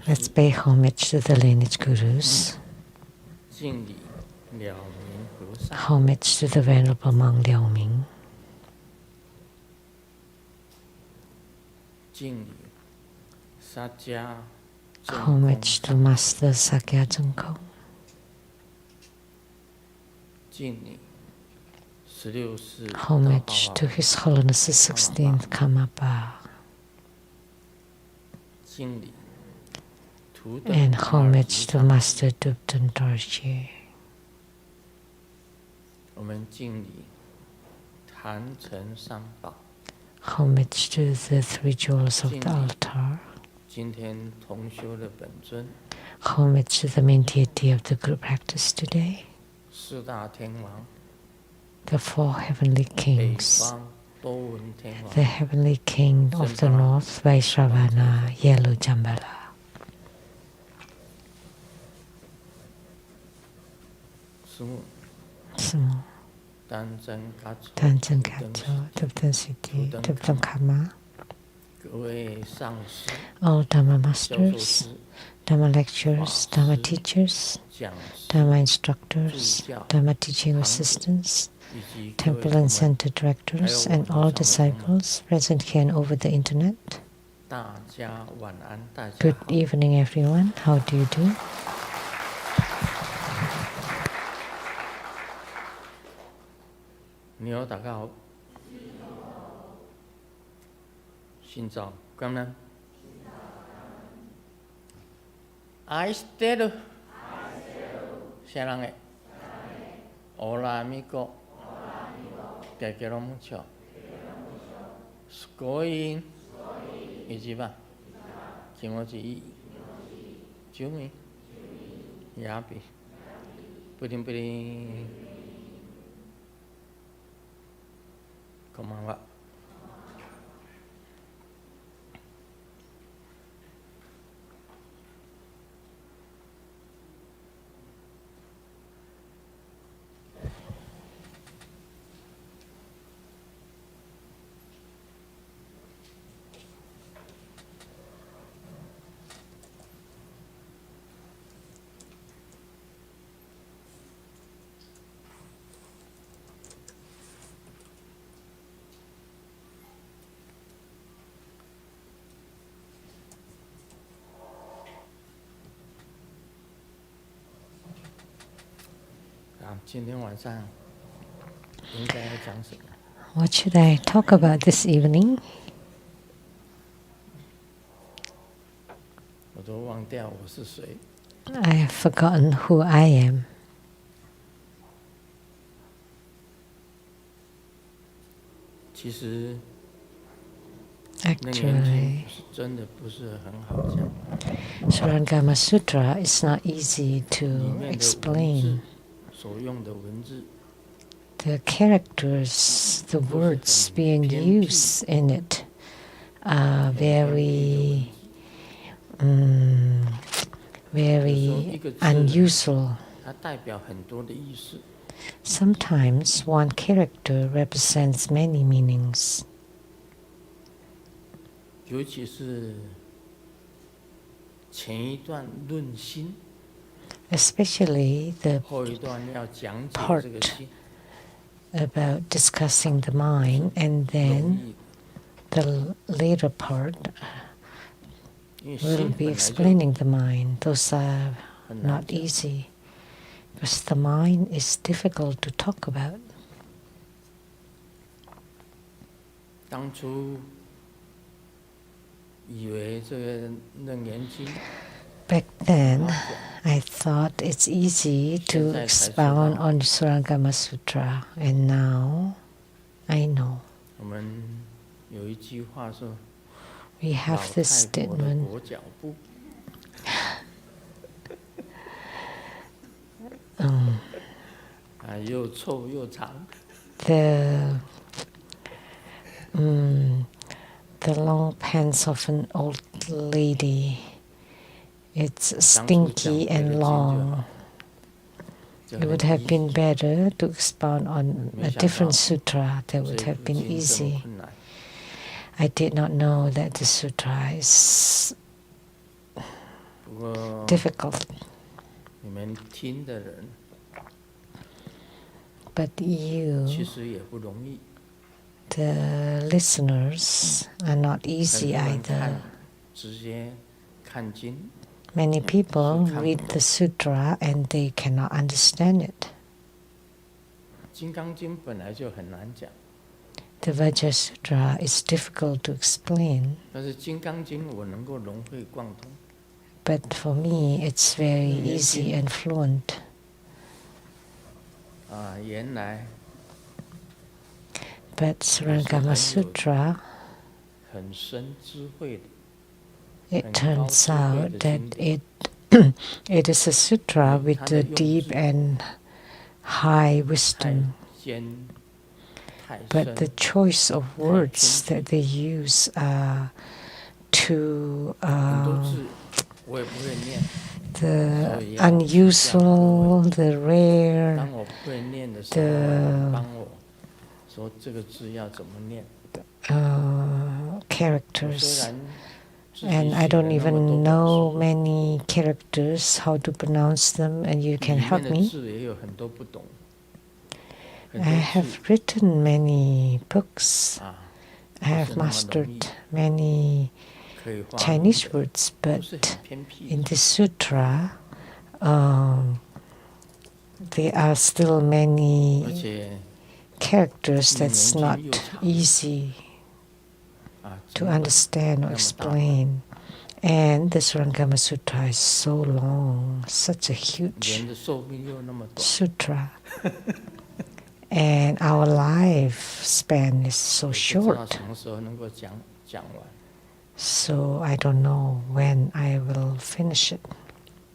Let's pay homage to the lineage gurus. Homage to the Venerable Monk Liao Ming. Homage to Master Sakya Zhengkong. Homage to His Holiness the 16th Karmapa. And homage to Master Dubten Dorje. Homage to the three jewels of the altar. Homage to the main deity of the group practice today. The four heavenly kings. The heavenly king of the north, Vaishravana, Yellow Jambala. Sumo. Tanzan Kacho, Dubten Siti, Dubten Kama. All Dhamma masters, Dhamma lecturers, Dhamma teachers, Dhamma instructors, Dhamma teaching assistants, temple and center directors, and all disciples present here and over the internet. Good evening, everyone. How do you do? Aishiteru Sarange Olamiko Kekero mucho Sukoi Ichiban Kimochi ii Jumi Yapi Purin purin Konbanwa. What should I talk about this evening? I have forgotten who I am. Actually, Surangama Sutra is not easy to explain. The characters, the words being used in it are very unusual. Sometimes one character represents many meanings. Especially the part about discussing the mind, and then the later part will be explaining the mind. Those are not easy, because the mind is difficult to talk about. Back then, I thought it's easy to expound on Surangama Sutra, and now I know. We have this statement. The long pants of an old lady. It's stinky and long. It would have been better to expound on a different sutra. That would have been easy. I did not know that the sutra is difficult. 你们听的人 But you, 其实也不容易。 the listeners, are not easy 很多人 either. 直接看经， Many people read the sutra and they cannot understand it. 金刚经本来就很难讲， The Vajra Sutra is difficult to explain, 但是金刚经我能够融会贯通。 but for me it's very easy and fluent. 原来 But Surangama Sutra, 很深智慧的， it turns out that it is a sutra with 它的 a 用 deep 字 and high 太 wisdom. 尖太 But the 深， choice of words that they use are too 很多字我也不会念。 the unusual, the rare, 当我不会念的时候，你帮我说这个字要怎么念。 我 characters. 虽然自己 And I 写了 don't 那么 even 多本 know 书， many characters, how to pronounce them, and you 里 can 面 help 的 me. 字也有很多不懂，很 I 多 have 字 written many books. 啊， I 不 have 是那么容 mastered 易 many 可以画入 Chinese 的， words, 都 but 是很偏僻 in 的。 this sutra, there are still 而 many 且 characters 你 that's 年 not 纪又长 easy 啊， to 经文 understand or 那么大本， explain. And the Surangama Sutra is so long, such a 人 huge 的寿命又那么短， sutra. And our lifespan is so 我不知道 short. 什么时候能够讲完， So I don't know when I will finish it.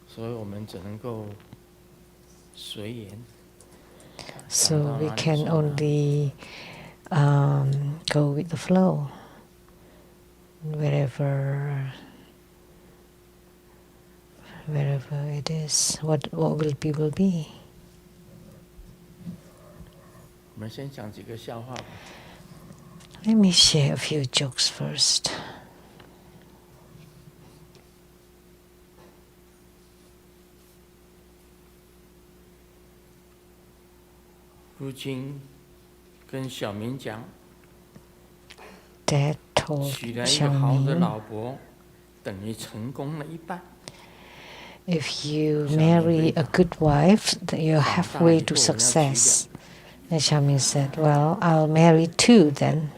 所以我们只能够随缘。 So 想到 we 哪里 can 算哪里。 only go with the flow. Wherever it is, what will be will be. 我们先讲几个笑话吧。 Let me share a few jokes first. 父亲跟小明讲， Dad told 娶了一个好的 Xiaoming, 老婆，等于成功了一半。 if you marry a good wife, then you're 长大 halfway 以 to 后我要娶 success. And Xiaoming said, well, I'll marry two then.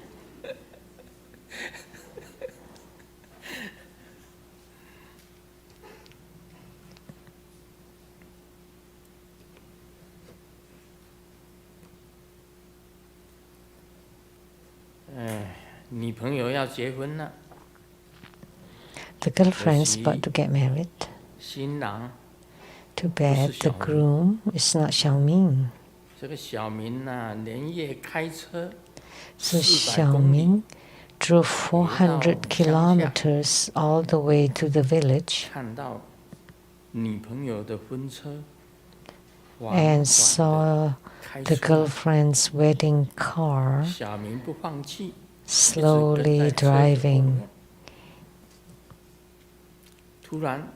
女朋友要结婚了， The girlfriend's about to get married. 新郎 Too bad the 不是小明。 groom is not Xiaoming. 这个小明啊，连夜开车 So 400公里， Xiaoming drove 400 kilometers all the way to the village 看到女朋友的婚车，缓 and 缓地 saw 开 the 出来。 girlfriend's wedding car 小明不放弃， slowly 一直跟在车子后 driving. 面。突然，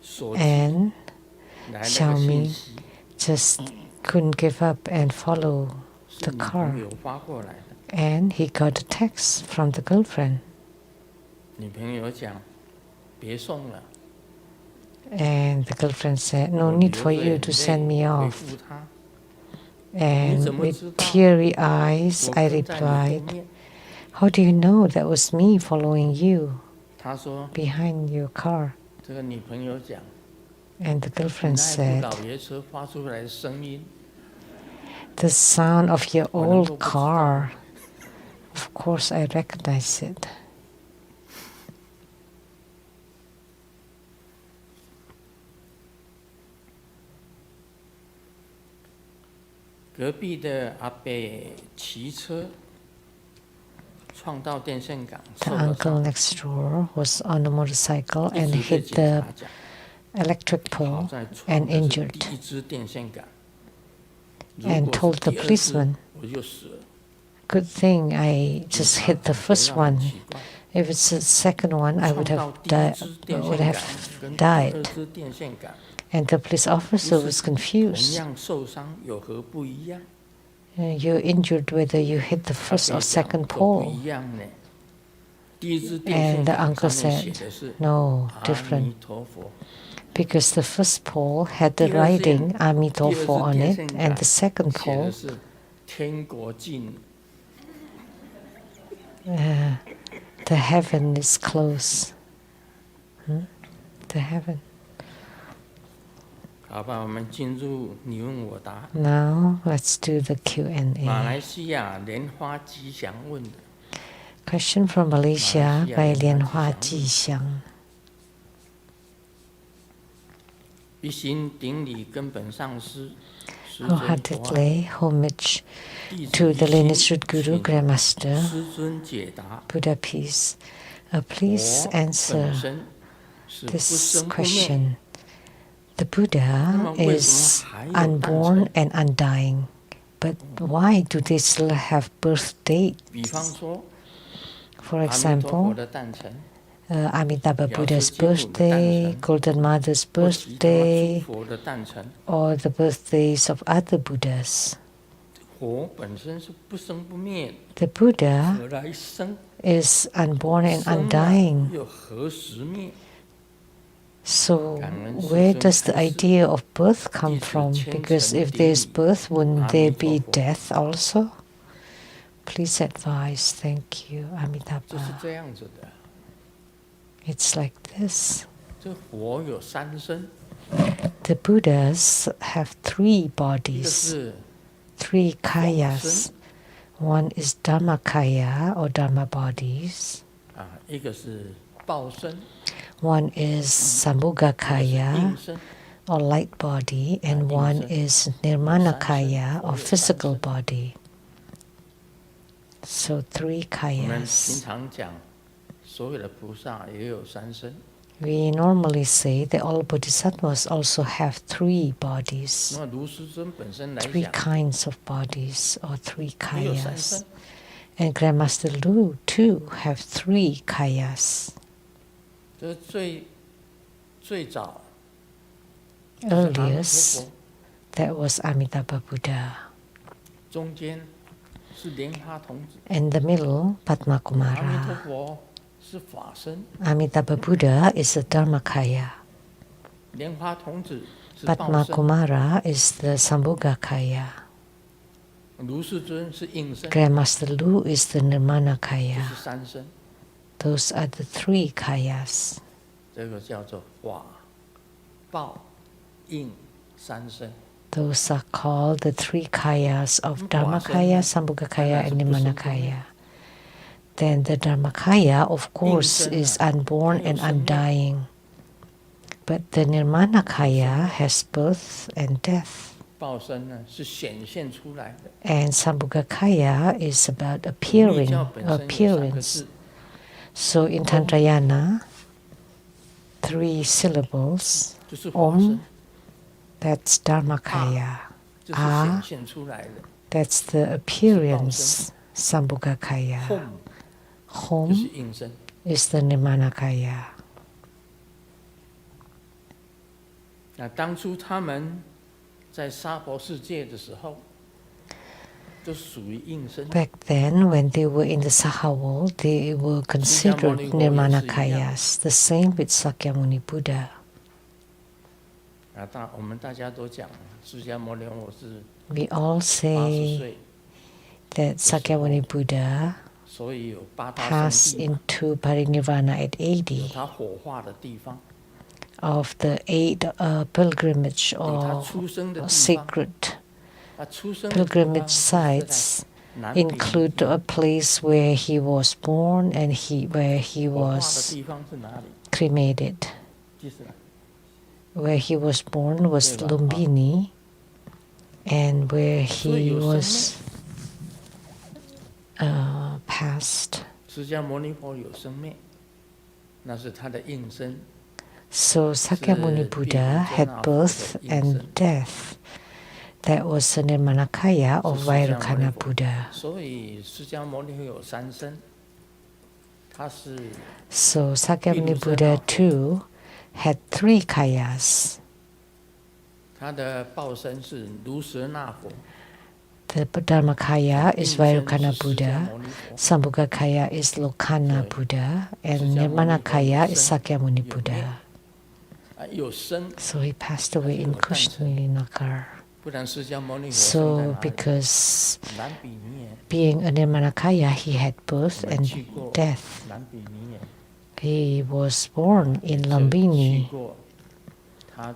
手机 And 来了个信 Xiaoming 息， just couldn't give up and follow 是 the 女 car. 朋友发过来的。 And he got a text from the girlfriend. 女朋友讲：“别送了， And the girlfriend said, 我 no 流 need for 着 you 眼 to 泪 send me 回 off. 复他。 And 怎么 with 知道 teary eyes, 我 I 跟在你后 replied, 面。 how do you know that was me following you 他说 behind your car?”这个女朋友讲， And the 那 girlfriend 部 said, 老爷车发出来的声音， the sound of your 我能够 old 不知道 car. Of course, I recognize it. 隔壁的阿伯骑车撞到电线杆， The 受了 uncle 伤， next door was on a motorcycle 一 and 直对 hit 警 the 察讲， electric 好 pole 在 and 撞的是 injured 第一支电线杆，如 and 果 told 是 the 第二支 policeman, 我就死了。 good thing I just 警察 hit the 感觉 first 到很 one. 奇怪， If it's the second one, I would have died. And the police officer was confused. You're injured whether you hit the first or second pole. And the uncle said, no, different. Because the first pole had the writing Amitofo on it, and the second pole, the heaven is close. The heaven. Now let's do the Q&A. Question from Malaysia by Lian Hua Ji Xiang. Wholeheartedly homage to the lineage root Guru, Grandmaster, Buddha peace. Please answer this question. The Buddha is unborn and undying, but why do they still have birth dates? For example, Amitabha Buddha's birthday, Golden Mother's birthday, or the birthdays of other Buddhas. The Buddha is unborn and undying. So where does the idea of birth come from? Because if there is birth, wouldn't there be death also? Please advise. Thank you, Amitabha. It's like this. The Buddhas have 3 bodies, 3 kayas. One is Dhammakaya or Dhamma bodies. One is Sambhogakaya or light body, and one is Nirmanakaya or physical body. So 3 kayas. We normally say that all bodhisattvas also have 3 bodies, 3 kinds of bodies or 3 kayas. And Grandmaster Lu too have 3 kayas. Earliest, that was Amitabha Buddha. In the middle, Padma Kumara. Amitabha Buddha is the Dharmakaya. Padma Kumara is the Sambhogakaya. Grandmaster Lu is the Nirmanakaya. Those are the 3 kayas. Those are called the 3 kayas of Dharmakaya, Sambhogakaya, and Nirmanakaya. Then the Dharmakaya, of course, is unborn and undying. But the Nirmanakaya has birth and death. And Sambhogakaya is about appearance. So in Tantrayana, 3 syllables, Om, that's Dharmakaya. A, that's the appearance, Sambhogakaya. Hom is the Nirmanakaya. 当初他们在娑婆世界的时候，都属于应身。 Back then, when they were in the Saha world, they were considered Nirmanakayas, the same with Sakyamuni Buddha. 我们大家都讲，释迦牟尼佛是 We all say that Sakyamuni Buddha passed into Parinirvana at 80 of the 8 pilgrimage or sacred pilgrimage sites include a place where he was born and where he was cremated. Where he was born was Lumbini, and where he was passed. So Sakyamuni Buddha had birth and death. That was the Nirmanakaya of Vairocana Buddha. So Sakyamuni Buddha too had 3 kayas. The Dharmakaya is Vairukana Buddha, Sambhogakaya is Lokana Buddha, and Nirmanakaya is Sakyamuni Buddha. So he passed away in Kushnalinagar. So because being a Nirmanakaya, he had birth and death. He was born in Lumbini.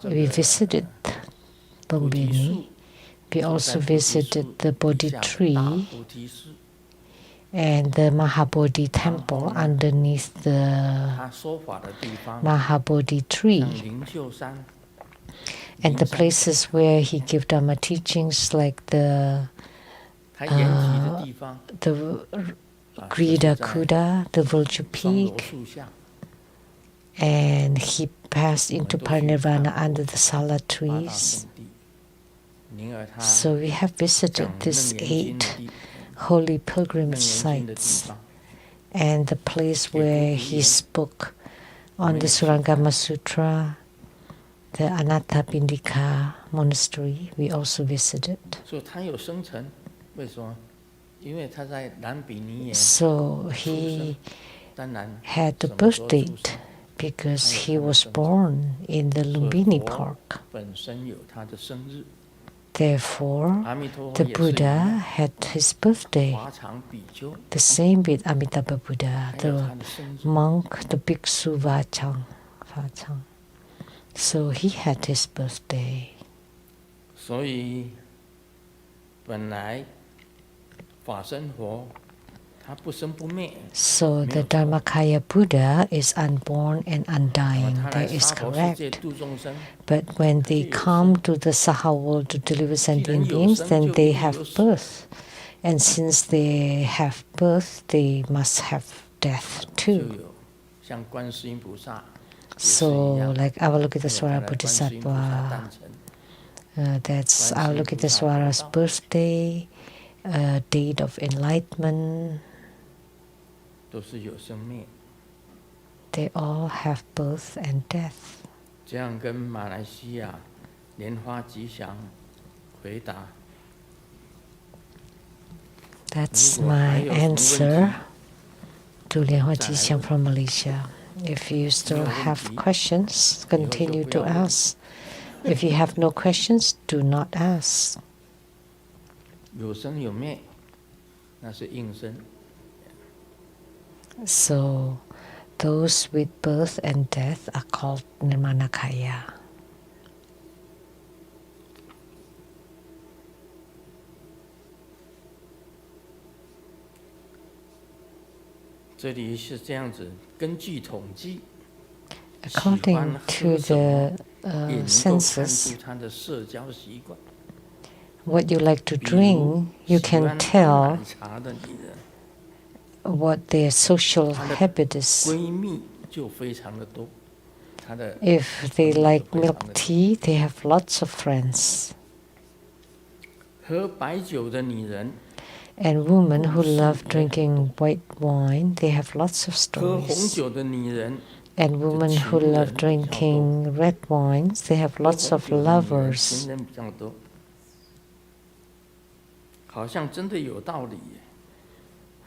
We visited Lumbini. We also visited the Bodhi tree and the Mahabodhi temple underneath the Mahabodhi tree, and the places where he gave Dharma teachings, like the Grida Kuda, the Vulture Peak, and he passed into Parinirvana under the Sala trees. So we have visited these 8 holy pilgrimage sites, and the place where he spoke on the Surangama Sutra, the Anatta Pindika monastery, we also visited. So he had the birth date because he was born in the Lumbini Park. Therefore, the Buddha had his birthday, the same with Amitabha Buddha, the monk, the bhiksu Vachang. So he had his birthday. So the Dharmakaya Buddha is unborn and undying. That is correct. But when they come to the Saha world to deliver sentient beings, then they have birth. And since they have birth, they must have death too. So like Avalokitesvara Bodhisattva, that's Avalokitesvara's birthday, date of enlightenment. They all have birth and death. That's my answer to Lianhua Jixiang from Malaysia. If you still have questions, continue to ask. If you have no questions, do not ask. So those with birth and death are called Nirmanakaya. According to the census, what you like to drink, you can tell what their social habit is. If they like milk tea, they have lots of friends. And women who love drinking white wine, they have lots of stories. And women who love drinking red wines, they have lots of lovers.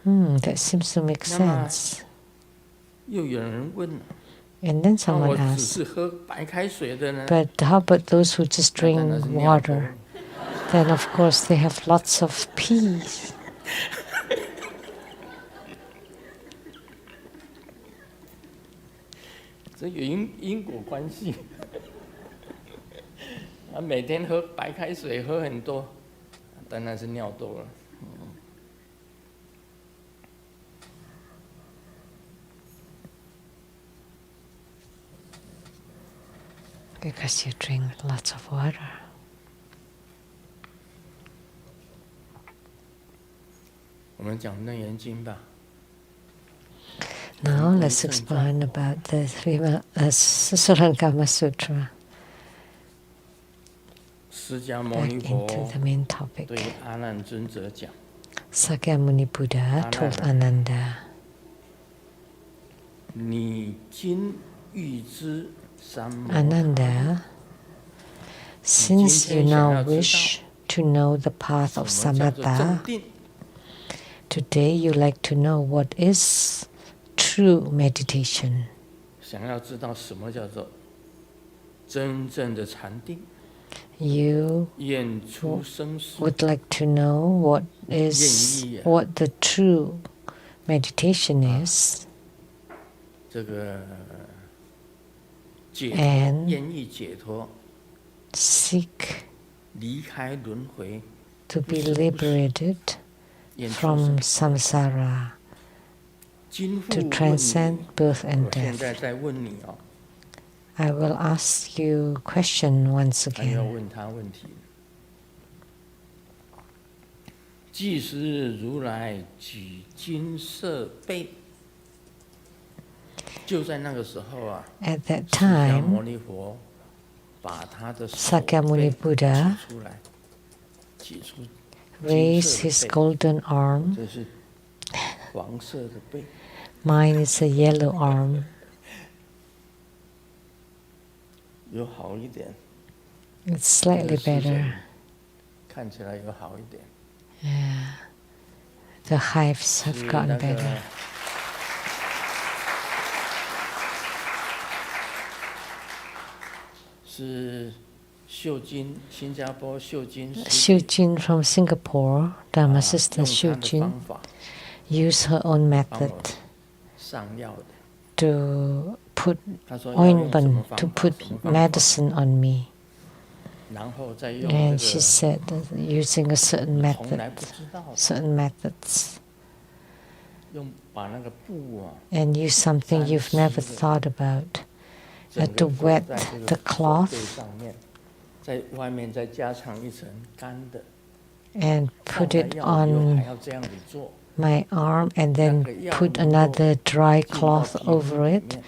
That seems to make sense. And then someone asks, but how about those who just drink water? Then of course they have lots of peace. Because you drink lots of water. Now let's explain about the Surangama Sutra. Back into the main topic. Sakyamuni Buddha told Ananda, 你今欲知三摩他， Ananda, since you now wish to know the path of 什么叫做正 samatha, 定？ today you like to know what is true meditation. 想要知道什么叫做真正的禅定？ You 厌出生死， would like to know what the true meditation is, 这个解脱， and 愿意解脱， seek 离开轮回， to be liberated 厌出 from 生死。 samsara, 今复 to 问 transcend 你， birth and 我现在 death. 在问你哦， I will ask you a question once 还要 again. 问他问题。即时如来举金色背，就在那个时候啊， At that 释迦牟 time, 尼佛把他的手 Sakyamuni 背 Buddha 挤出来，挤出 raised his golden arm. 这是黄色的背， Mine is a yellow arm. 有好一点， It's slightly 这个视线 better. 看起来有好一点。 Yeah. The hives have 是 gotten 那 better. 个是秀金，新加坡秀金师姐 Shujin from Singapore, Dharma sister 用她的 Shujin, 方法 used her own 帮我 method 上药的。 to put 她说要用什么 ointment, 方 to 法， put 什么方法， medicine on me. 然后再用 And 这 she 个 said that using a certain 从来 method, 不知道的， certain methods, 用把那个布啊， and use something you've never thought about, 整 to 个敷 wet 在这 the 个手 cloth 背上面，在外面再加上一层干的， and 上 put 来 it 药以后还 on 要这样子做， my arm and 那 then 个药 put 能够 another dry 进到 cloth 皮肤 over 里 it 面，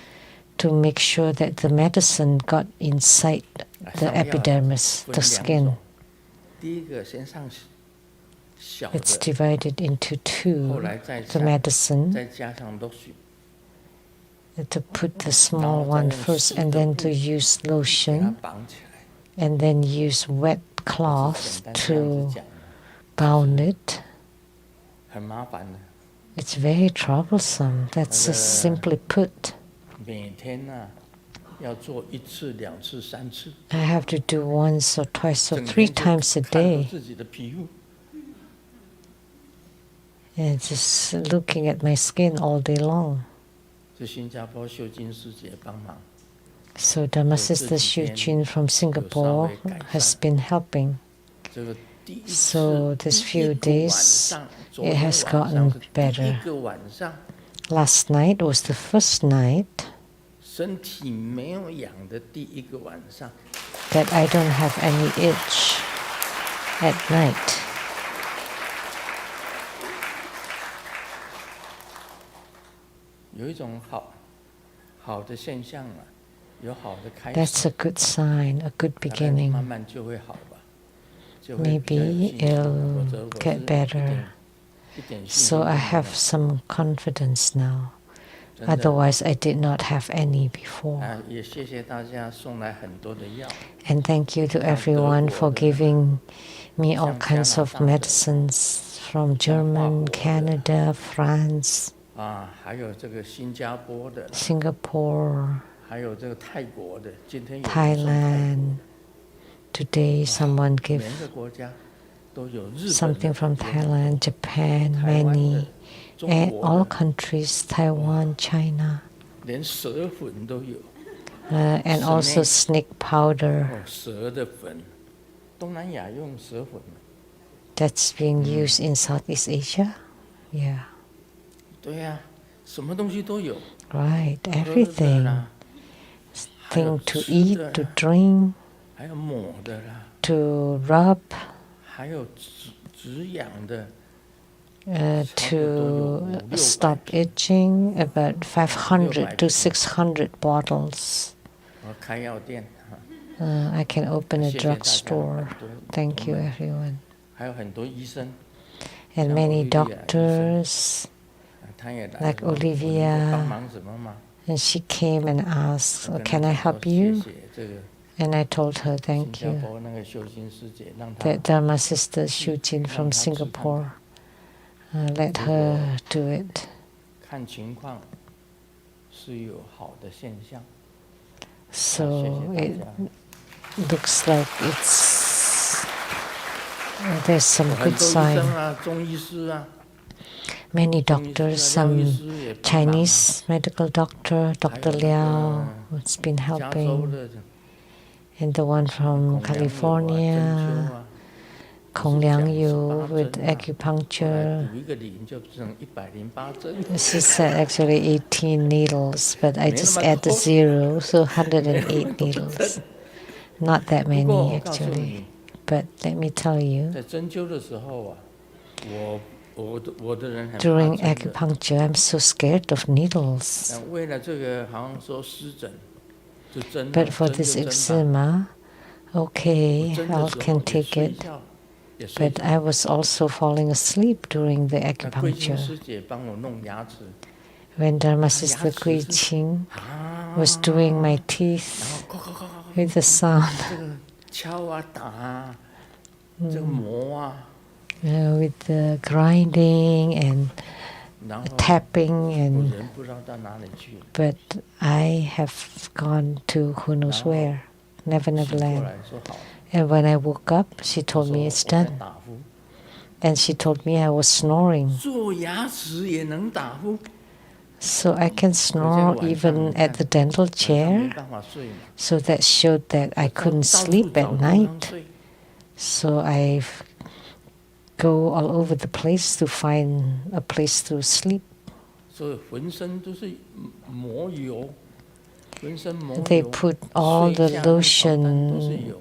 to make sure that the medicine got inside the 上药 epidermis, 分 the 两 skin. 种，第一个先上小 It's 的， divided into 后 two, 来再 the 上 medicine, 再加上lotion， to put the small one first and then to use 给它 lotion 绑起来。 and then use wet 我只 cloth 简单这样 to 子讲， bound it. 很麻烦的。 It's very troublesome. That's just simply put. 每天呢、要做1次、2次、3次， I have to do once or twice or 整 three 天就 times a 看着 day. 自己的皮肤， And just looking at my skin all day long. 是新加坡秀金师姐帮忙。 So Dharma Sister Shujin from Singapore has been helping. 这个第一 So 次， this 第一 few 个晚 days 上，昨 it 天 has 晚上 gotten 是第 better. 一个晚上， Last night was the first night 身体没有痒的第一个晚上。 that I don't have any itch at night. 有一种好的现象啊，有好的开 That's 始， a good sign, a good 大概慢 beginning. 慢就会好吧，就会比较有 Maybe 信心， it'll 否则我 get 是 better. 一点信 So 心都 I 没 have 有。 some confidence now. 真的 Otherwise, I did not have any before. 啊，也谢谢大家送来很多的药， And thank you to everyone for giving me all kinds of medicines from German, Canada, France, 啊，还有这个新加坡的， Singapore, 还有这个泰国的，今天有人送泰国 Thailand. Today, someone 的， gave 每个国家都有，日本 something 的 from 也很多 Thailand, Japan, 台湾的 many, 中 and 国 all 的， countries, Taiwan, China, 连蛇粉都有。 and also snake powder 哦，蛇的粉，东南亚用蛇粉， that's being used in Southeast Asia. Yeah, 对呀、什么东西都有， right, 喝的 everything. 啦，还有 Thing to 吃 eat, 的 to 啦， drink, 还有抹的啦， to rub, 还有止痒的， to stop itching, about 500 to 600 bottles. 我开药店， I can open a 谢谢大家 drugstore. 很多 Thank you, 我们 everyone. 还有很多医生， And 像 many Olivia 医生， doctors 他也来 like 了，我能够 Olivia 帮忙什么吗？ And she came and asked, "Can I help you?" And I told her, "Thank you." That Dharma sister Shu Jin from Singapore let her do it. So it looks like there's some good sign. Many doctors, some Chinese medical doctor, Dr. Liao, has been helping, and the one from California, Kong Liang Yu with acupuncture. She said actually 18 needles, but I just add the 0, so 108 needles. Not that many actually, but let me tell you, during acupuncture, I'm so scared of needles. But for this eczema, okay, I can take it. But I was also falling asleep during the acupuncture. When Dharma Sister Kui Ching was doing my teeth with the sound, with the grinding and tapping, but I have gone to who knows where, Never Land. And when I woke up, she told me it's done. And she told me I was snoring. So I can snore even at the dental chair. So that showed that I couldn't sleep at night. So I go all over the place to find a place to sleep. They put all the lotion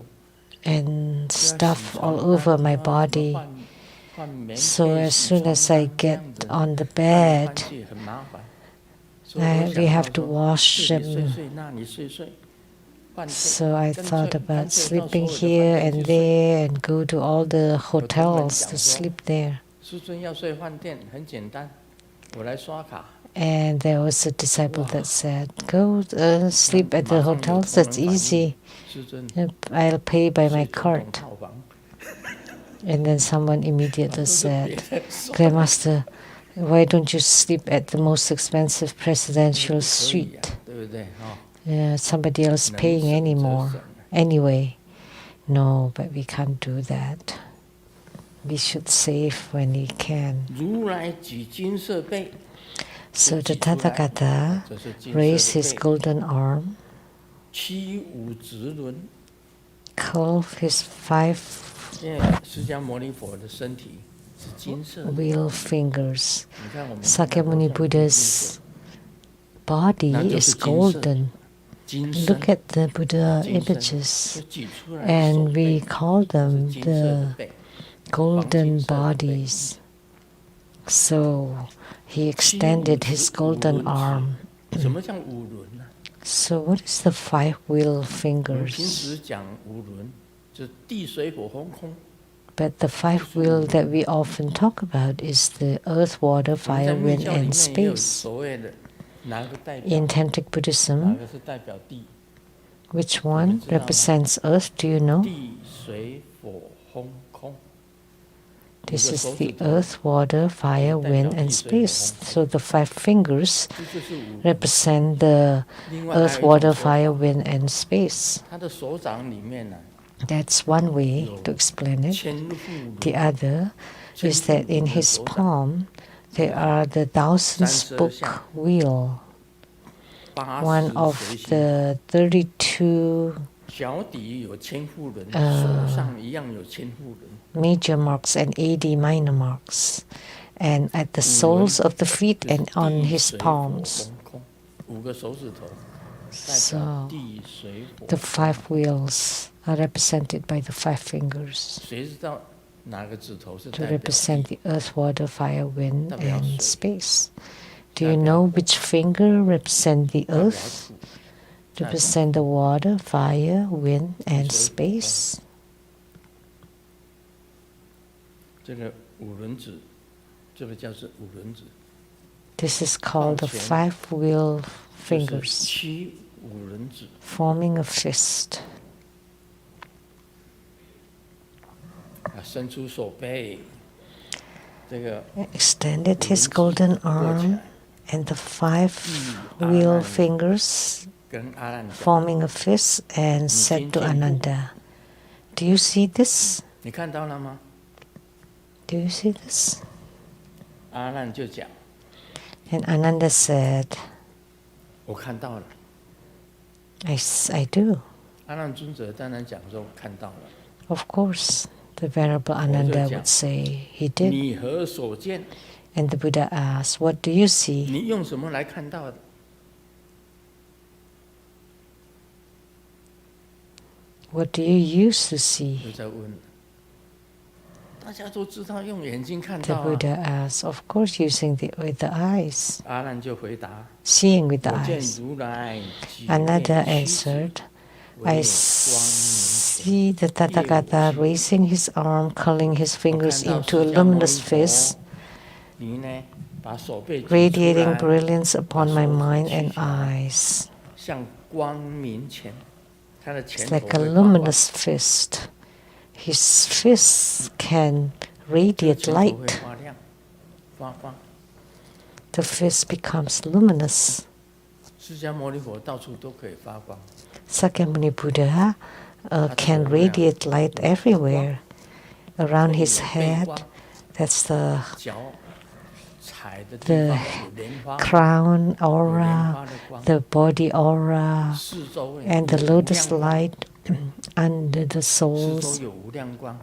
and stuff all over my body. So as soon as I get on the bed, we have to wash them. So I thought about sleeping here and there and go to all the hotels to sleep there. And there was a disciple that said, "Go sleep at the hotels, that's easy. I'll pay by my card." And then someone immediately said, "Grandmaster, why don't you sleep at the most expensive presidential suite? Somebody else paying anymore. Anyway, no, but we can't do that. We should save when we can." So the Tathagata raised his golden arm, curved his 5 wheel fingers. Sakyamuni Buddha's body is golden. Look at the Buddha images, and we call them the golden bodies. So he extended his golden arm. So what is the 5 wheel fingers? But the 5 wheel that we often talk about is the earth, water, fire, wind, and space. In Tantric Buddhism, which one represents earth? Do you know? This is the earth, water, fire, wind, and space. So the 5 fingers represent the earth, water, fire, wind, and space. That's one way to explain it. The other is that in his palm there are the 1,000-spoke wheel. One of the 32 major marks and 80 minor marks, and at the soles of the feet and on his palms. So the 5 wheels are represented by the 5 fingers to represent the earth, water, fire, wind, and space. Do you know which finger represents the earth, represent the water, fire, wind, and space? This is called the 5 wheel fingers, 七五人指， forming a fist. 伸出手背，这个 Extended his golden 握起 arm 来， and the 5 wheel fingers 跟阿难讲， forming a fist and said to Ananda, "Do you see this? 你看到了吗？ Do you see this?" 阿难就讲， And Ananda said, 我看到了。 I do. 阿难尊者当然讲说看到了。 Of course, the Venerable Ananda would say he did. 你何所见？ And the Buddha asked, "What do you see?" 你用什么来看到的？ What do you use to see? 又在问，大家都知道用眼睛看 The 到啊。 Buddha asked, "Of course, using with the eyes, 阿难就回答， seeing with the 我见 eyes." 如来举 Ananda 面虚指， answered, 唯 "I 有光明前， see the Tathagata raising his arm, curling his 我 fingers 看到 into a 释迦牟尼 luminous 佛 fist, 你呢，把手背举出 radiating 来， brilliance upon my 把手指 mind 举 and 起来， eyes. 像光明前，他的 It's 前 like 头 a 会发光， luminous fist. His fists can 这个 radiate 前头会 light. 发亮，发光。 The fist becomes luminous. 释迦牟尼佛到处都可以发光， Sakyamuni Buddha can radiate light everywhere. Around his 所以背 head, 光 that's the 脚踩的地 the 方有莲花， crown 有莲 aura, 花的光， the body aura, 四周围 and the 有无 lotus 量光， light under the 四周 souls, 有无量光，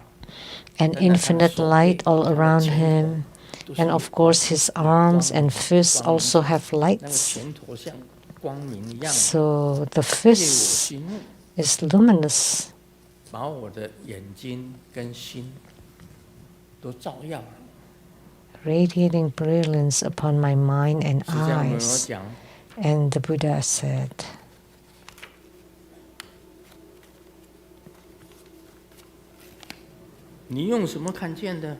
and 但是他的 infinite 手 light 背 all 他的 around 前 him. 头都是 And 有 of course, his arms and fists 光明 also have 那个 lights. 前头像光明一样， So the 借我 fist 心目， is luminous, 把我的眼睛跟心都照耀了。 radiating brilliance upon my mind and 释迦牟尼佛 eyes. 讲， And the Buddha said, 你用什么看见的？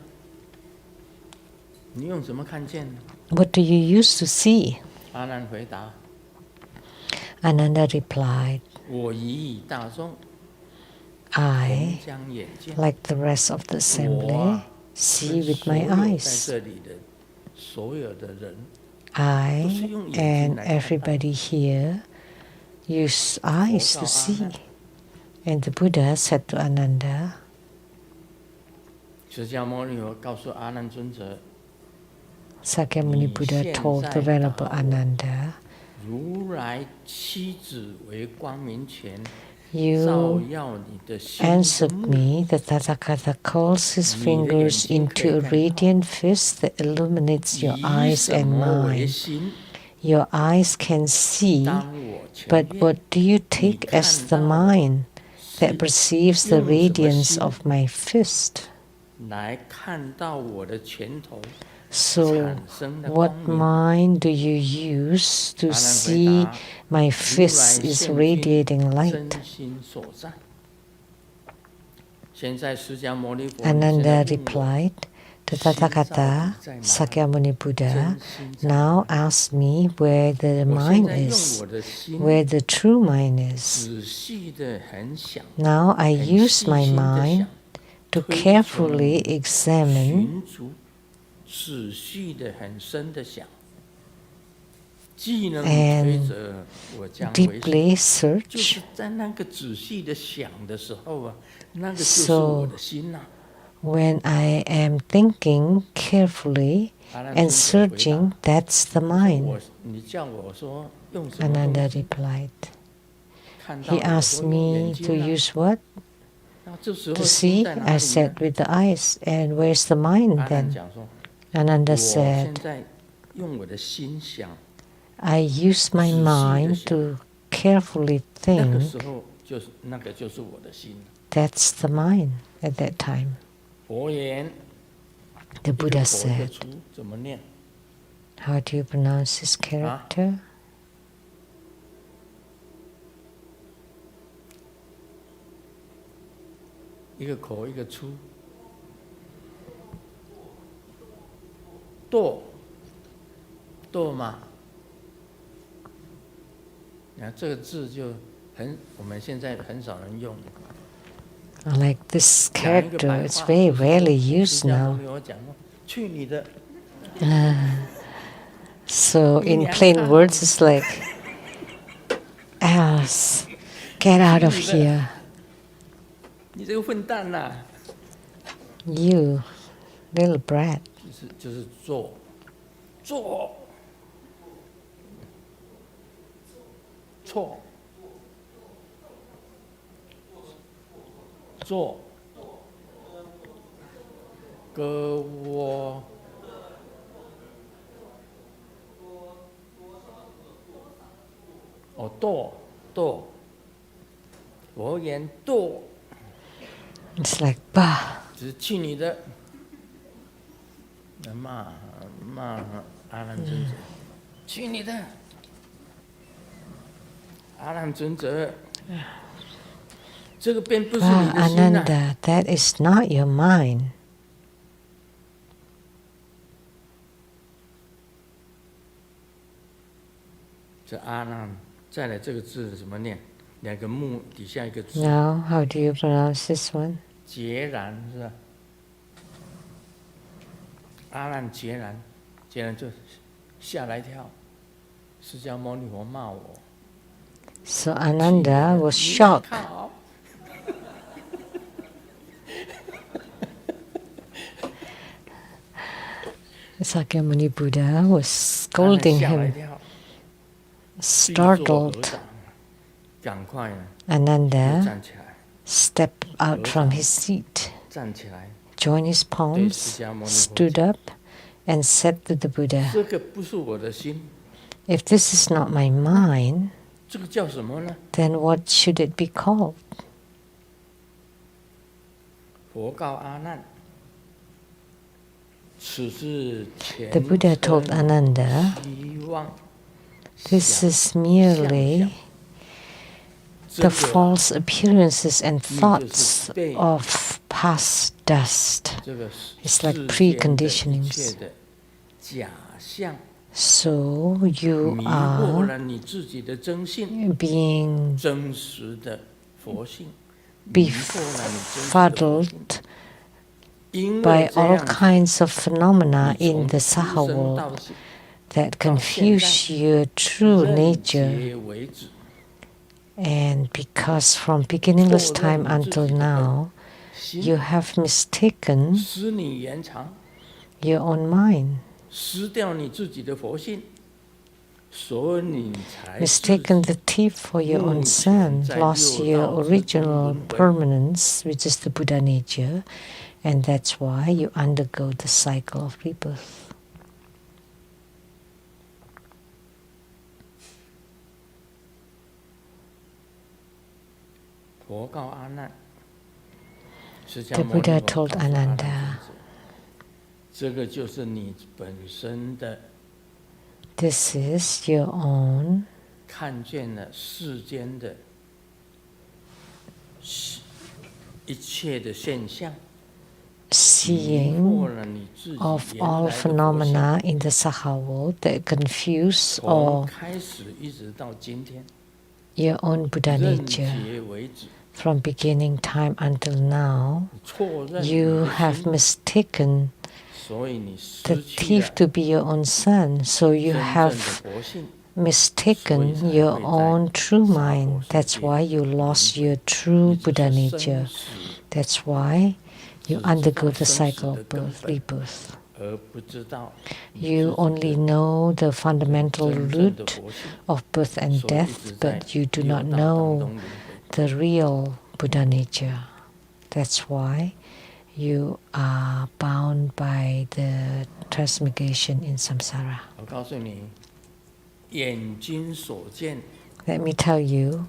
你用什么看见的？ "What do you use to see?" 阿难回答： Ananda replied, 我以大众 "I, 同将眼见， like the rest of the 我 assembly, 啊， see 跟 with 所 my 有在 eyes. 这里的所有的人， I 都是用眼睛 and 来看到。 everybody here use eyes 佛 to 告阿 see." 难， And the Buddha said to Ananda, 释迦牟尼佛告诉阿难尊者， Sakyamuni Buddha told the Venerable Ananda, 如来七指为光明前，照 "You 耀你的心 answered 跟目， me." The Tathagata calls his fingers into a radiant fist that illuminates your 以 eyes 什 and 么为 mind. 心？ Your eyes can see, 当我前 but 面， what do you 你 take 看 as the 到的 mind that 是 perceives the 用什么 radiance 心 of my fist? 来看到我的前头 So, 产生的 what 光明。 mind do you use to 阿难回 see 答： my 如 fist 来 is 现今 radiating light? 真心所在。现在释迦牟尼佛， Ananda 你现在问我 replied, the 心到 Tathagata, 底在哪里？ Sakyamuni Buddha, 真心在 now 哪里？ ask me where the 我现 mind 在用 is, 我的心 where the true mind is. 仔细的很想， Now I 很 use 细 my 心的 mind 想， to 推 carefully 崇 examine, 寻逐，仔细的很深的想，既能推着我将回 deeply 就是 search. 在那个仔细的想的时候啊，那个就是我的心呐、 When I am thinking carefully 阿难 and 尊者回 searching, 答 that's the mind. 你叫我说用什么 Ananda 东西 replied. 看到 He 了我 asked 说用眼 me to 睛啊， use what? 那这时 To 候心 see? 在哪 I 里 said 呢？ with the eyes. And where's the mind 阿难 then? 讲说， Ananda 我现 said, 在用我的心想， I use my 仔细地 mind 想， to carefully 那个 think. 时候就是那个就是我的心。 That's the mind at that time. 佛言， The 一个 Buddha 佛一个 said, 出，怎么念？ how do you pronounce this character? 一个口一个出，堕吗？那这个字就我们现在很少人用。Like this character, it's very rarely used now. 我讲过，去你的。So in plain words, it's like, Alice, get out of here. 你这个混蛋呐！You little brat. 就是做，错，做，歌我。哦，堕，我言堕。It's like, bah. 只是去你的！骂阿难尊者，去你的！阿难尊者，这个便不是你的心呐。Ananda, that is not your mind. 这阿难，再来这个字怎么念？两个木底下一个字。Now, how do you pronounce this one? 孑然是吧？阿难孑然就吓了一跳。释迦牟尼佛骂我。So Ananda was shocked. Sakyamuni Buddha was scolding him. Startled, Ananda stepped out from his seat, joined his palms, stood up, and said to the Buddha, if this is not my mind, then what should it be called? The Buddha told Ananda, this is merely the false appearances and thoughts of past dust. It's like preconditionings. So you are being befuddled by all kinds of phenomena in the Saha world that confuse your true nature. And because from beginningless time until now, you have mistaken your own mind, mistaken the thief for your own son, lost your original permanence, which is the Buddha nature, and that's why you undergo the cycle of rebirth. The Buddha told Ananda, this is your own seeing of all phenomena in the Saha world that confuse or your own Buddha nature. From beginning time until now, you have mistaken the thief to be your own son, so you have mistaken your own true mind. That's why you lost your true Buddha nature. That's why you undergo the cycle of birth, rebirth. You only know the fundamental root of birth and death, but you do not know the real Buddha nature. That's why you are bound by the transmigration in samsara. Let me tell you,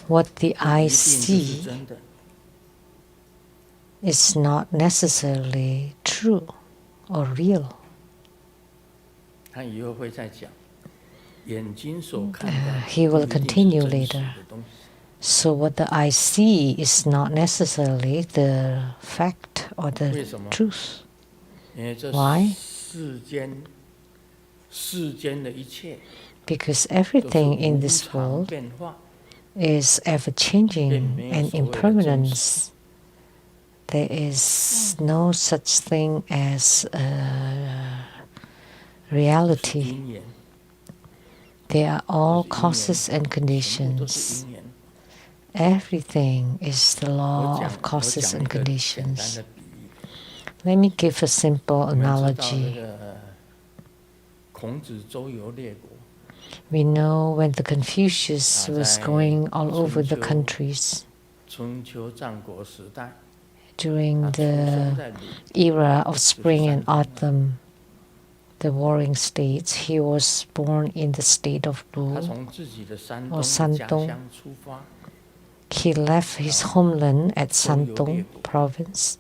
what the eye sees is not necessarily true or real. He will continue later. So what the eye see is not necessarily the fact or the truth. Why? because everything in this world is ever-changing and impermanence. There is no such thing as reality. They are all causes and conditions. Everything is the law of causes and conditions. Let me give a simple analogy. We know when the Confucius was going all over the countries during the era of spring and autumn, the warring states, he was born in the state of Lu or Santong. He left his homeland at Santong province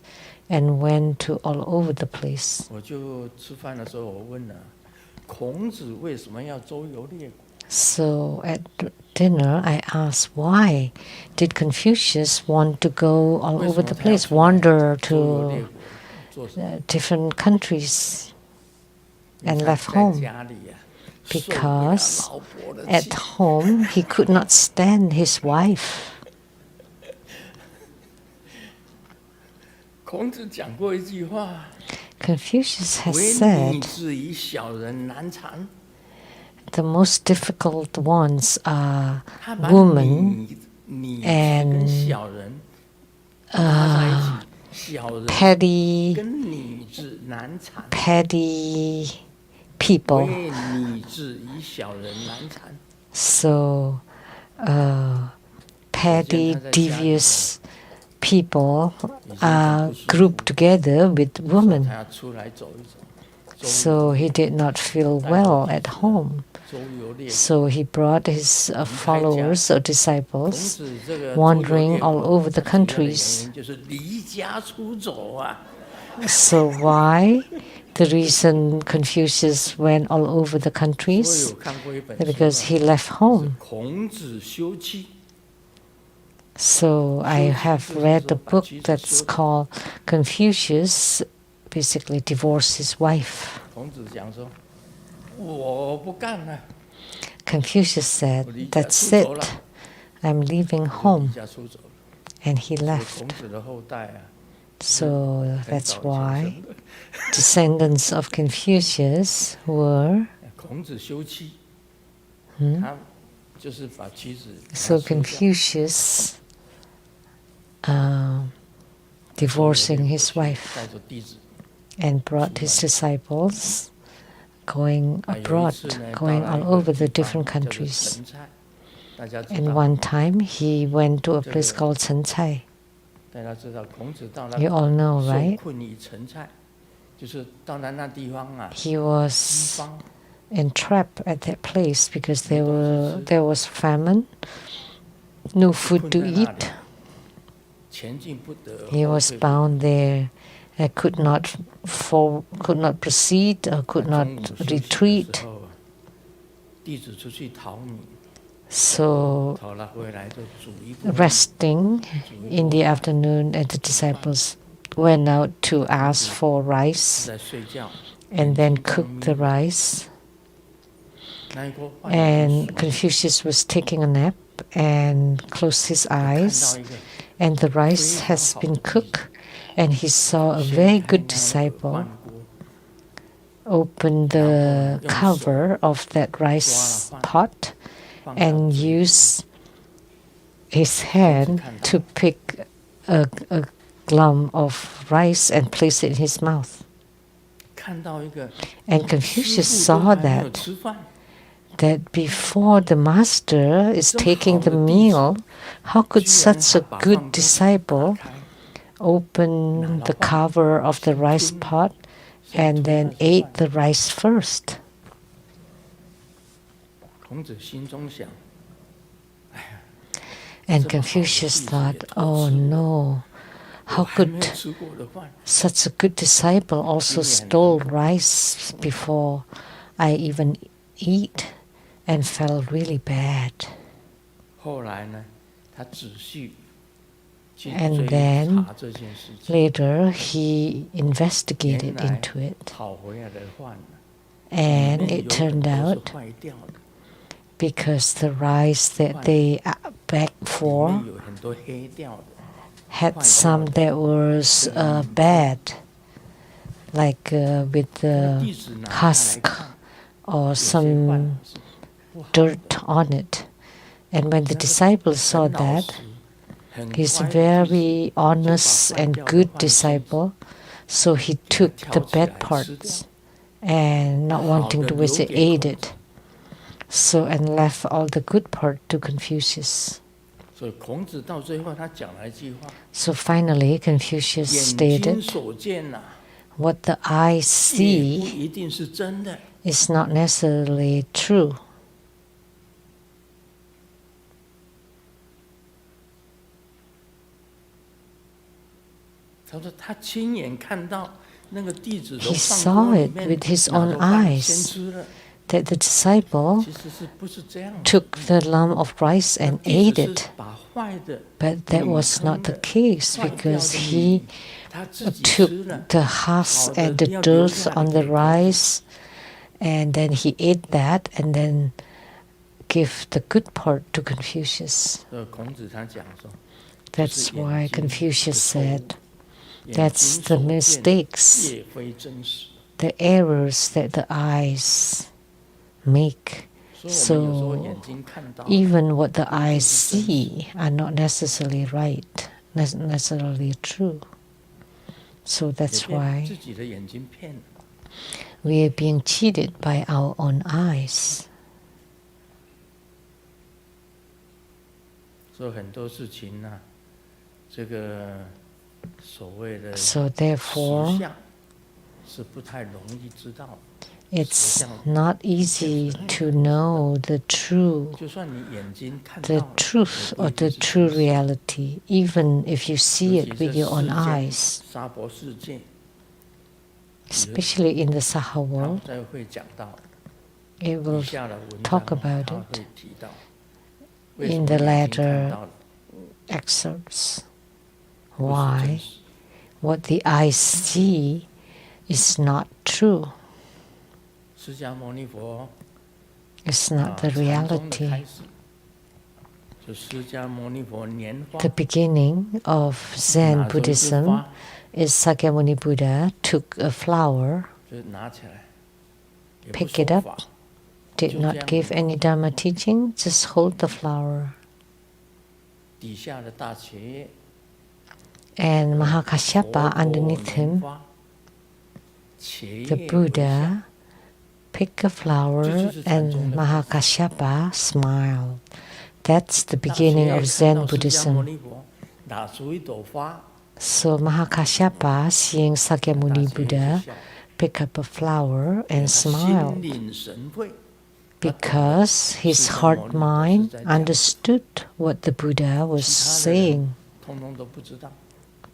and went to all over the place. So at dinner I asked, why did Confucius want to go all over the place, wander to different countries and left home? Because at home he could not stand his wife. Confucius has said, the most difficult ones are women and petty people. So petty, devious people are grouped together with women. So he did not feel well at home. So he brought his followers or disciples wandering all over the countries. So why? The reason Confucius went all over the countries? Because he left home. So I have read a book that's called Confucius basically divorced his wife. Confucius said, that's it, I'm leaving home. And he left. So that's why descendants of Confucius were... So Confucius divorcing his wife and brought his disciples going abroad, going all over the different countries. And one time he went to a place called Chen Cai. You all know, right? He was entrapped at that place because there was famine, no food to eat. He was bound there. Could not proceed, or could not retreat. So, resting in the afternoon, and the disciples went out to ask for rice and then cooked the rice. And Confucius was taking a nap and closed his eyes, and the rice has been cooked. And he saw a very good disciple open the cover of that rice pot and use his hand to pick a glum of rice and place it in his mouth. And Confucius saw that before the master is taking the meal, how could such a good disciple open the cover of the rice pot and then ate the rice first? And Confucius thought, oh no, how could such a good disciple also stole rice before I even eat, and felt really bad. And then later he investigated into it, and it turned out because the rice that they begged 里 for 面有很多黑掉的， had some that was bad, like with 那 the 弟子拿下来 husk 看， or 有些 some 饭是不好 dirt 的。 on it. And when the 那个 disciples saw 很老 that, 实很 he's 乖的弟 very 子，就把 honest 坏 and 掉的 good 饭先 disciple, so he 给它 took the 挑起 bad 来吃掉， parts and not 把好 wanting 的 to 留 waste it, 给 ate 孔 it. 子。 So and left all the good part to Confucius. 所以孔子到最后他讲了一句话： So finally, Confucius 眼睛 stated, 所见呐、 what the eye 也不 see 一定是真的。 is not necessarily true. 他说他亲眼看到那个弟子从 He 饭 saw 锅里 it 面 with his 拿 own 着饭先 eyes 吃了， that the disciple 其实是不是这样子？ took the lump of rice 那 and 弟 ate 子 it. 是把坏的 But that 米 was 坑 not the 的 case 坏掉 because 的 he 米，他自己 took 吃了， the 好 husk 的 and the 要留 dirt 下来 on the 给孔子。 rice, and then he ate that and then give the good part to Confucius. 所以孔子他讲说， That's why 眼睛 Confucius 的错误， said, 眼 that's 睛 the 所见 mistakes, 也非真实。 the errors that the eyes make. 所以我们有时候 So 眼睛看到， even what the 不一定 eyes 是真实。 see are not necessarily right, necessarily true. So 也 that's 被 why 自己的眼睛骗了。 we are being cheated by our own eyes. 所以很多事情呢、这个所谓的 So 实 therefore, 相是不太容易知道的。 it's not easy to know the true, 就算你眼睛看到 the 了， truth 也不 or 一定 the 是 true 真实。 reality, even if you see 尤 it 其 with 是 your own 世间 eyes, 娑婆世界， especially in the Saha 他 world. 再会讲到 It 以 will 下的文 talk 章， about 他 it 会提到为什 in 么 the 眼睛看 latter 到了 excerpts 不是真 why 实。 what the eyes see is not true. 释迦牟尼佛 It's not the 禅宗的开 reality. 始，就释迦牟尼佛拈花 The beginning of Zen 拿着一枝 Buddhism 花， is Sakyamuni Buddha took a flower, 就拿起来，也不 pick it 说 up, 法， did 就 not 这样 give any Dharma teaching, just hold the flower. 底下的大伽叶 And 佛 Mahakashyapa 陀 underneath 拈 him, 花，伽 the 叶微笑， Buddha picked a flower 这就是禅宗 and 的开始。 Mahakashyapa smiled. That's the 大伽 beginning 叶 of 看 Zen 到释迦牟 Buddhism. 尼佛拿出一朵花， So Mahakashyapa, seeing 大 Sakyamuni 伽叶就 Buddha 笑了， pick up a flower 因为 and 他心 smiled 领神会，他懂得 because his 释迦 heart 牟尼佛是 mind 在讲， understood what the Buddha was 其他的人 saying, 通通都不知道。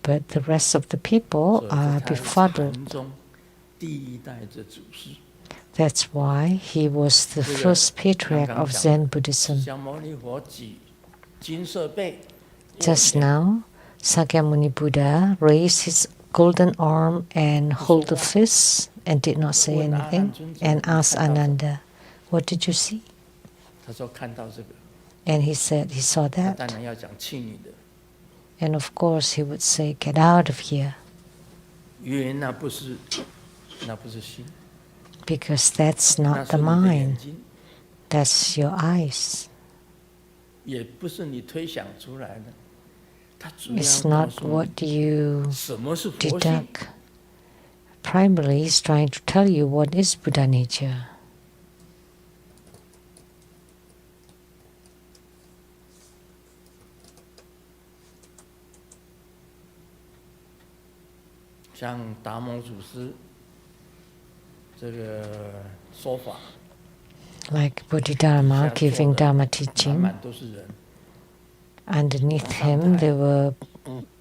but the rest of the people 所以 are 这才是 befuddled. 禅宗第一代的祖师。 That's why he was the 这个 first patriarch 刚刚 of 讲 Zen 的 Buddhism. 释迦牟尼佛举金色贝，握 Just 拳 now, Sakyamuni Buddha raised his golden arm and hold the fist and did not say 问阿难 anything 尊者 and 你 asked 看到什么？ Ananda, what did you see? 他说看到这个， And he said he saw 他当 that. 然要讲气女的， And of course he would say, get out of here, 因那不是心， because that's 那 not 是 the 你的 mind, 眼睛， that's your eyes. 也不是你推想出来的。他主 It's 要告 not 诉你 what you 什么是佛性。 deduct. Primarily, he's trying to tell you what is Buddha nature. 像达摩祖师这个说法， Like Bodhidharma 下 giving 坐的 Dharma 满 teaching, 满都是人， underneath him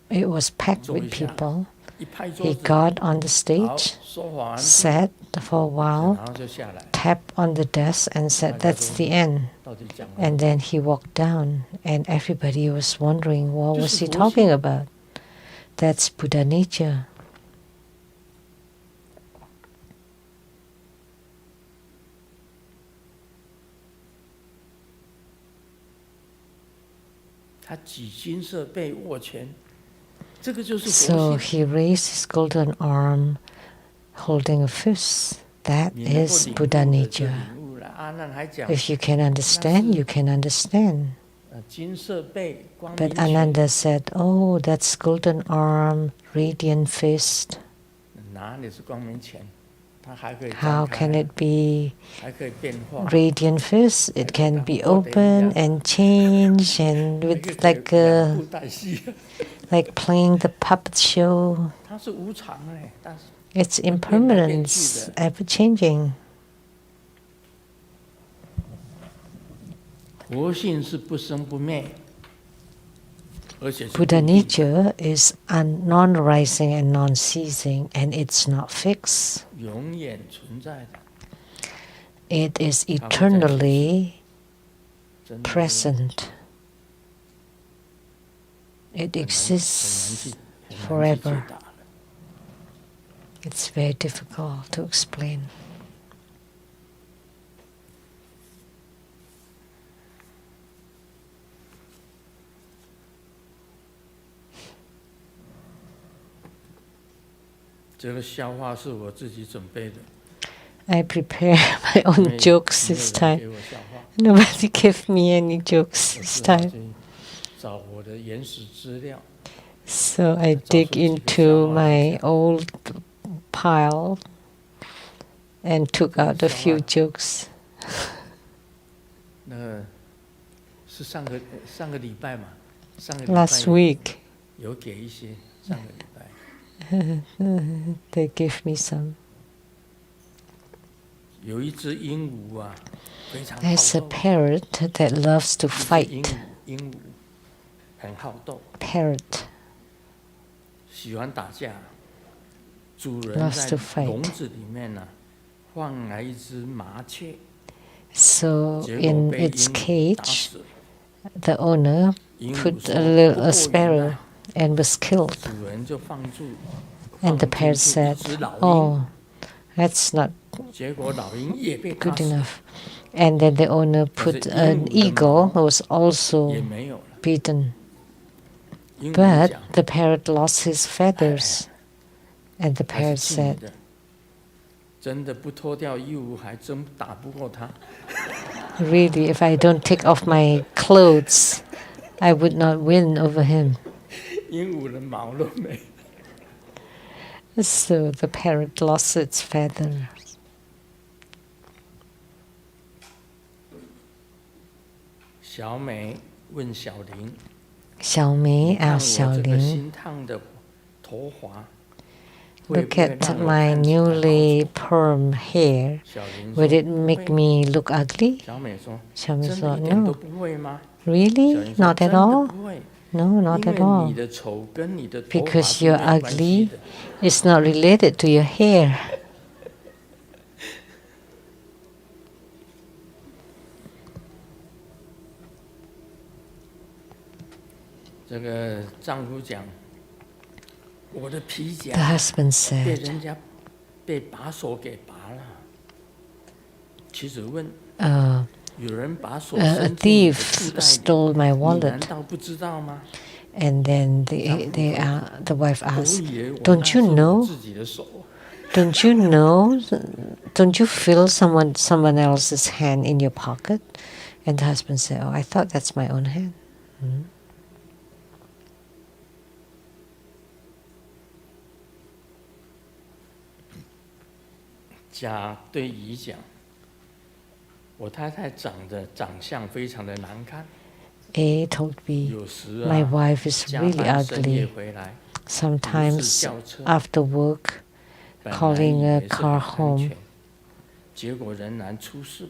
it was packed with people. 一拍桌 He 子， got on the 好 stage, 说法完毕， sat for a while, 然后就下来， tapped on the desk and said, that's the end. 到底讲了 And then he walked down, and everybody was wondering what was he 这是佛性。 talking about. That's Buddha nature. 他举金色被握拳，这个就是佛 So 性。 he raised his golden arm, holding a fist. That 你能够 is 领 Buddha 悟的就 nature. 领悟了。阿难还讲， If you can understand, you can understand. 金色被光 But 明拳， Ananda said, oh, that's golden arm, radiant fist. 哪里是光明拳？它还可以 How 张 can 开， it be 还可以变化， radiant fist? It can be open and change and 还 with 可以 like 两部带戏。 like playing the puppet show. 它是无常哎，但是 It's 会变来变去 impermanence, 的。 ever changing. 佛性是不生不灭，而且是固 Buddha 定的。 nature is non-rising and non-ceasing, and it's not fixed. 永远存在的， It is 它会在 eternally 真的是 present. It 很难 exists 去 forever. 解答了。 It's very difficult to explain. 这个笑话是我自己准备的， I prepare my 因 own 为 jokes 没有 this 人 time. 给我笑话， Nobody gave me any jokes 我 this 只好 time. 去找我的原始资料。 So I dig into my old pile and took out a few jokes. 那个是上个礼拜嘛，上个礼拜 Last week, 有给一些，上个礼拜 they gave me some. 有一只鹦鹉啊，非常好 There's a 斗， parrot that loves to 一只 fight. 鹦鹉很好斗， Parrot 喜欢打架。主人 loves 在 to fight. 笼子里面呢、放来一只麻雀， So 结果 in 被 its 鹦鹉打 cage, 死了。 the owner 鹦鹉 put 说 a little 不 a 过瘾 sparrow 啊， and was killed. 主人就放 And the 进 parrot 去一 said, 只老鹰， "Oh, that's not 结果老鹰也被打 good 死了， enough." And then the owner put an eagle who was 也 also 没有了。 beaten. 鹦鹉 But 讲， the parrot lost his feathers. And the 还 parrot 是敬你 said, 的，真的不脱掉衣服，还真打不过他。 "Really, if I don't take off my clothes, I would not win over him." 鹦鹉的毛都没。 So the parrot lost its feathers. 小美问小林：“小梅你看 asked 我这个 Xiaolin, 新烫的头发，会 "Look 不会 at 让我 my 看起来好 newly 丑 permed hair. 小林 Would 说： it 不 make 会。 me look ugly?" 小美说： 小美说： 真的一点都 "No. 不会吗？ Really? 小林说： Not at 真的 all? 不会， No, not 因 at 为 all. 你的丑跟你的头发 Because 是 you're 没有关系 ugly 的。 It's not related to your hair." 这个丈夫讲：我的皮 The 夹 husband 被 said, 人家被把手给拔了。妻子问： 有人把手 "A 伸进你的 thief 裤袋里， stole my 你难 wallet." 道不知道吗？ And then the wife 我 asked, 以为我 "Don't 那 you 是我 know? 自己的手。 Don't you know? Don't you feel someone else's hand in your pocket?" And the husband said, "Oh, I thought that's my own hand." 甲对乙讲：我太太长相非常的难看， A told B, 有时 "My 啊， wife is 加 really 班深夜 ugly. 回来， Sometimes 叫车 after work, 本来 calling 以 a 为是 car 很安 home. 全，结果仍然出事。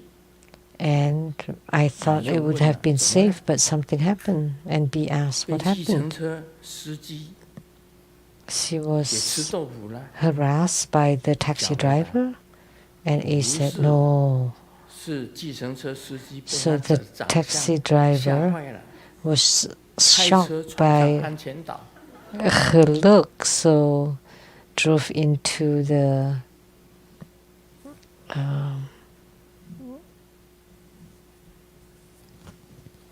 And I thought it would have been safe, but something happened." And B asked, 被 "What 计程 happened?" 车司机 She 也吃 was 豆腐了， harassed by the taxi driver. And A said, "No." 是计程车司机被 So 他 the 的长 taxi 相吓 driver 坏了， was 开车 shocked 闯上 by 安全岛， her look, so drove into the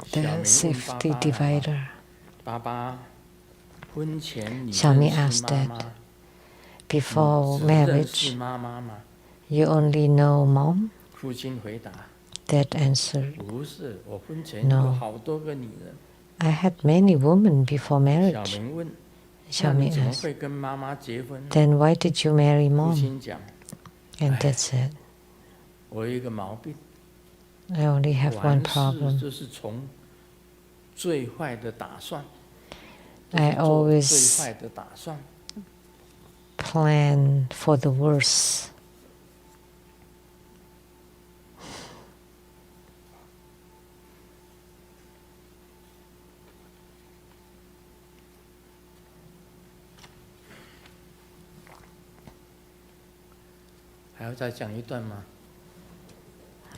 小明问爸 safety 爸 divider. Shami asked that before marriage, you only know mom? Dad answered, no. I had many women before marriage. Shami asked, then why did you marry mom? And Dad said, I only have one problem. I always plan for the worst.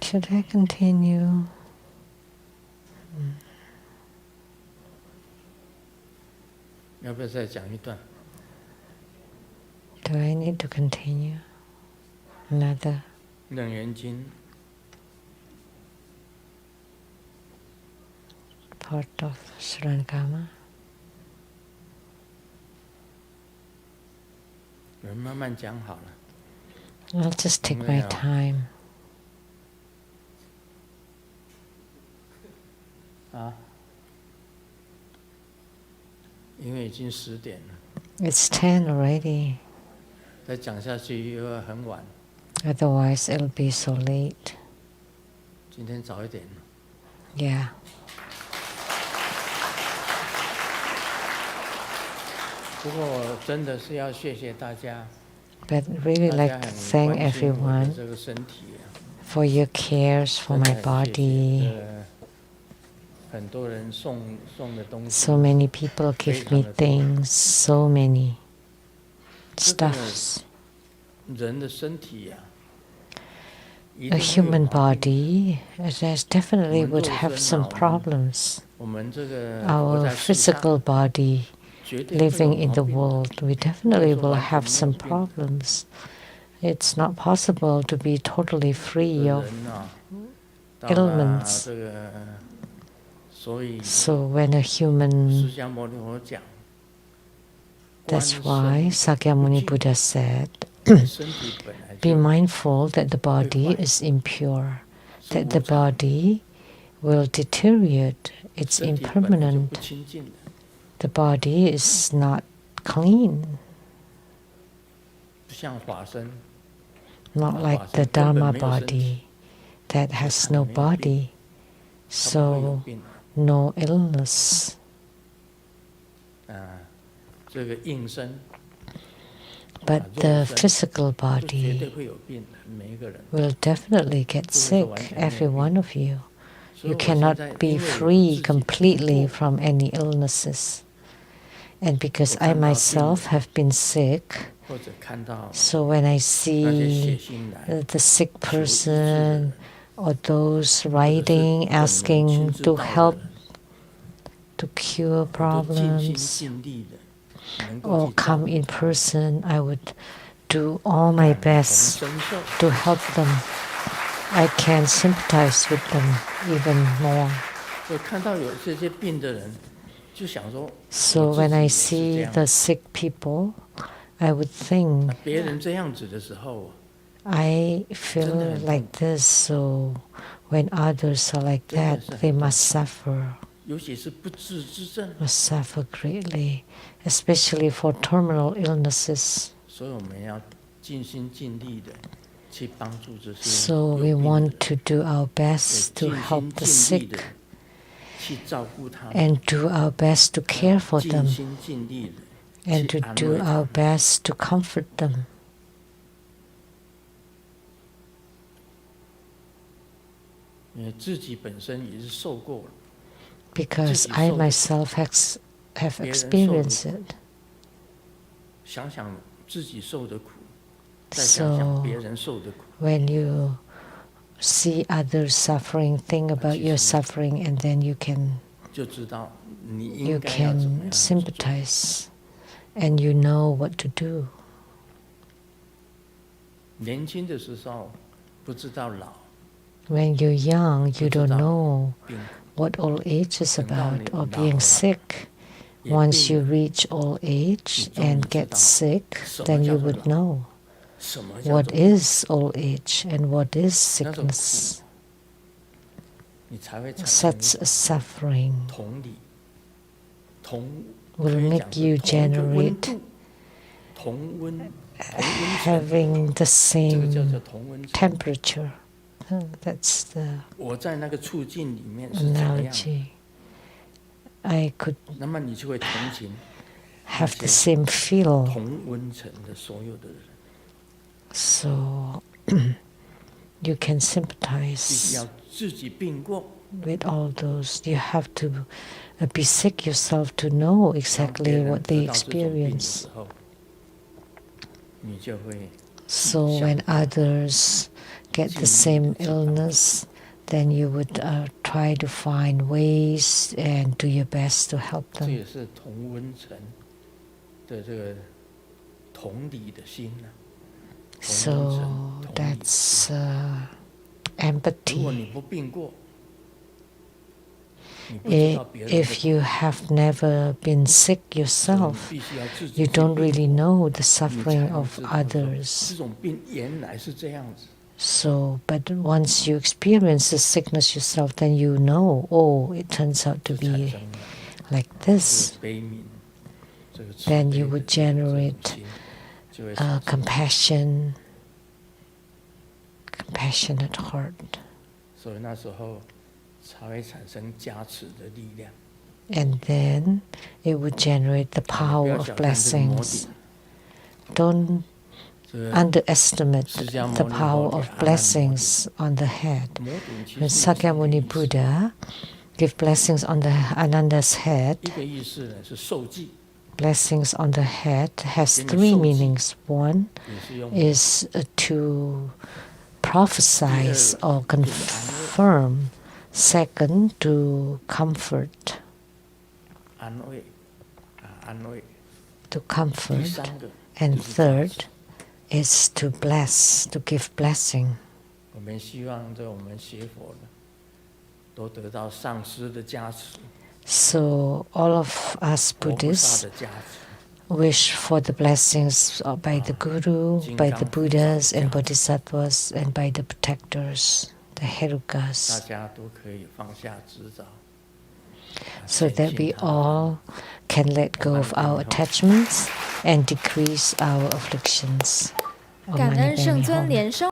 Should I continue? Do I need to continue? Another? Part of Surangama? I'll just take my time. It's 10 already. Otherwise it'll be so late. Yeah. But really like to thank everyone for your cares for my body. So many people give me things, so many stuffs. A human body definitely would have some problems. Our physical body living in the world, we definitely will have some problems. It's not possible to be totally free of ailments. So when a human, that's why Sakyamuni Buddha said, be mindful that the body is impure, that the body will deteriorate, it's impermanent. The body is not clean, not like the Dharma body that has no body, so no illness. But the physical body will definitely get sick, every one of you. You cannot be free completely from any illnesses. And because I myself have been sick, so when I see the sick person or those writing, asking to help to cure problems, or come in person, I would do all my best to help them. I can sympathize with them even more. So when I see the sick people, I would think, I feel like this, so when others are like that, they must suffer. Must suffer greatly, especially for terminal illnesses. So we want to do our best to help the sick and do our best to care for them and to do our best to comfort them. Because I myself have experienced it. So when you see others suffering, think about your suffering, and then you can sympathize and you know what to do. When you're young, you don't know what old age is about or being sick. Once you reach old age and get sick, then you would know what is old age and what is sickness. Such a suffering will make you generate having the same temperature. That's the analogy. I could have the same feel. So you can sympathize with all those. You have to be sick yourself to know exactly what they experience. So when others get the same illness, then you would try to find ways and do your best to help them. So that's empathy. If you have never been sick yourself, you don't really know the suffering of others. So, but once you experience the sickness yourself, then you know, oh, it turns out to be like this. Then you would generate compassion, compassionate heart. And then it would generate the power of blessings. Don't underestimate the power of blessings on the head. When Sakyamuni Buddha gave blessings on the Ananda's head, blessings on the head has three meanings. One is to prophesize or confirm. Second, to comfort. To comfort. And third is to bless, to give blessing. So all of us Buddhists wish for the blessings by the Guru, by the Buddhas and Bodhisattvas, and by the protectors, the Herukas, so that we all can let go of our attachments and decrease our afflictions. 感恩圣尊莲生。